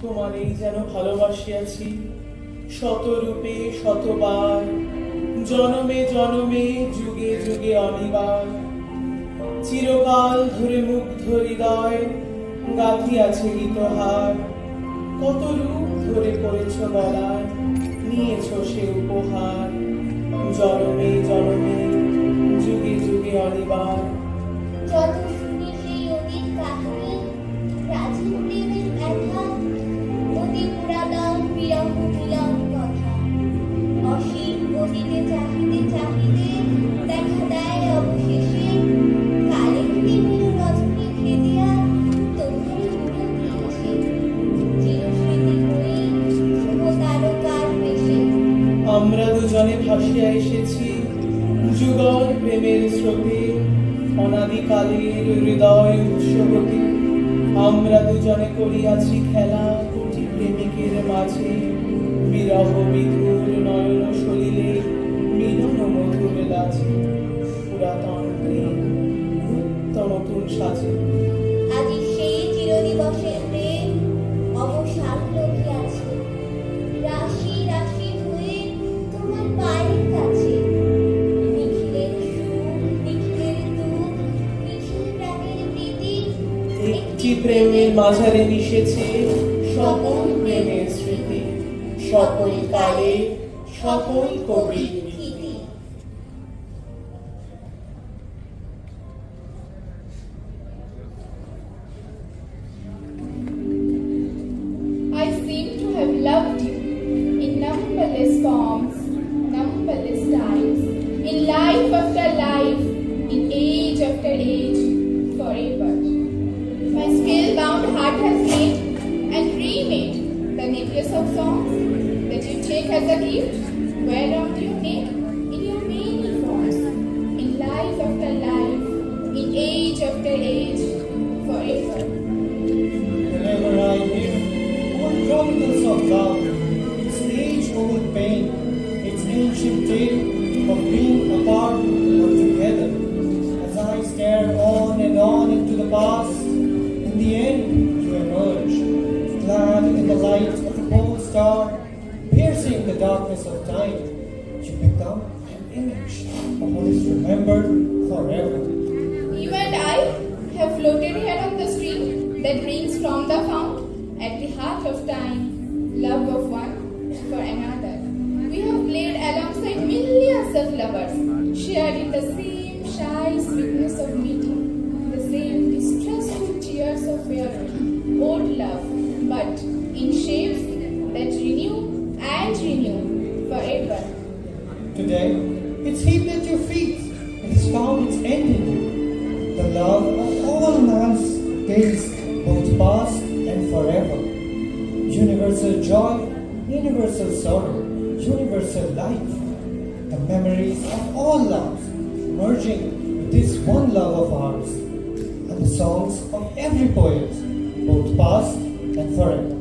তোমারেই যেন ভালোবাসিয়াছি শতরূপে শতবার, জনমে জনমে যুগে যুগে অনিবার। চিরকাল ধরে মুগ্ধ হৃদয় গাঁথিয়াছে গীতহার, কত রূপ ধরে পড়েছ গলায়, নিয়েছ সে উপহার। জনমে জনমে যুগে যুগে অনিবার। যত শুনি সেই অতীত কাহিনী, প্রাচীন প্রেমের ব্যথা, অতি পুরাতন বিরহ মিলন কথা। অসীম গতিতে চাহিতে চাহিতে দেখা দেয় অবশেষে কালের নীল রজনী খেদিয়া তোমারই মুড়ো দিয়েছে। চিরস্মৃতি হয়ে শুভ তারকার বেশে আমরা দুজনে ভাসিয়া এসেছি যুগল প্রেমের স্রোতে, অনাদিকালের হৃদয় উৎসবতে। আমরা দুজনে করিয়াছি খেলা কোটি প্রেমিকের মাঝে, বিরহ বিধুর নয়ন সলিলে মিলন মধুর লাজে। পুরাতন প্রেম নিত্য নতুন সাজে। আজি সেই চিরদিবসের প্রেম অবসান রহিয়াছে, রাশি রাশি হয়ে তোমার পায়ের কাছে। নিখিলের সুখ, নিখিলের দুঃখ, নিখিল প্রাণের প্রীতি, একটি প্রেমের মাঝারে মিশেছে সকল প্রেমের স্মৃতি, সকল কালে সকল কবির গীতি। I seem to have loved you in numberless forms, numberless times, in life after life, in age after age, forever. My spellbound heart has made and remade the necklace of songs that you take as a gift, wear round your neck in your many forms, in life after life, in age after age, forever. Whenever I hear old chronicles of love, its age-old pain, its ancient tale of being apart or together, as I stare on and on into the past, in the end you emerge, clad in the light of the pole star, piercing the darkness of time. You become an image of what is remembered forever. You and I have floated here on the stream that rings from the fount at the heart of time, love of one for another. We have played alongside millions of lovers, shared in the same shy sweetness of meeting, the same distressful tears of wearing old love, but in shapes that renew and renew forever. Today, it's heaped at your feet. It has found its end in you. The love of all man's days, both past and forever. Universal joy, universal sorrow, universal life. The memories of all loves merging with this one love of ours. And the songs of every poet, both past and forever.